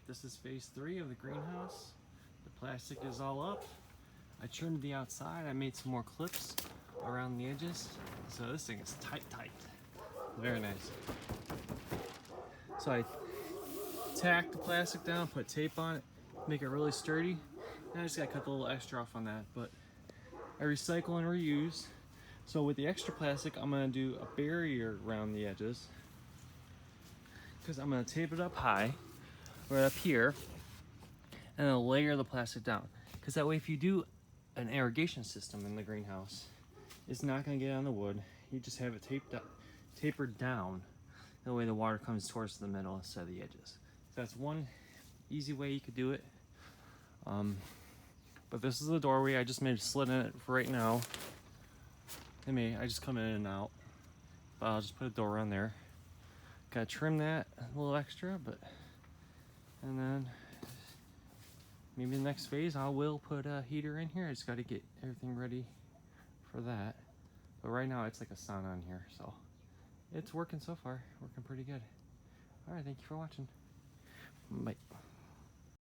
Alright, this is phase 3 of the greenhouse. The plastic is all up. I trimmed the outside. I made some more clips around the edges. So this thing is tight. Very nice. So I tacked the plastic down, put tape on it, make it really sturdy. And I just gotta cut a little extra off on that, but I recycle and reuse. So with the extra plastic, I'm gonna do a barrier around the edges because I'm gonna tape it up high, right up here, and then layer the plastic down. Because that way, if you do an irrigation system in the greenhouse, it's not gonna get on the wood. You just have it tapered down. That way the water comes towards the middle instead of the edges. So that's one easy way you could do it. But this is the doorway. I just made a slit in it for right now. I just come in and out. But I'll just put a door on there. Gotta trim that a little extra, and then maybe the next phase I will put a heater in here. I just gotta get everything ready for that. But right now it's like a sauna in here, so it's working so far. Working pretty good. All right, thank you for watching. Bye.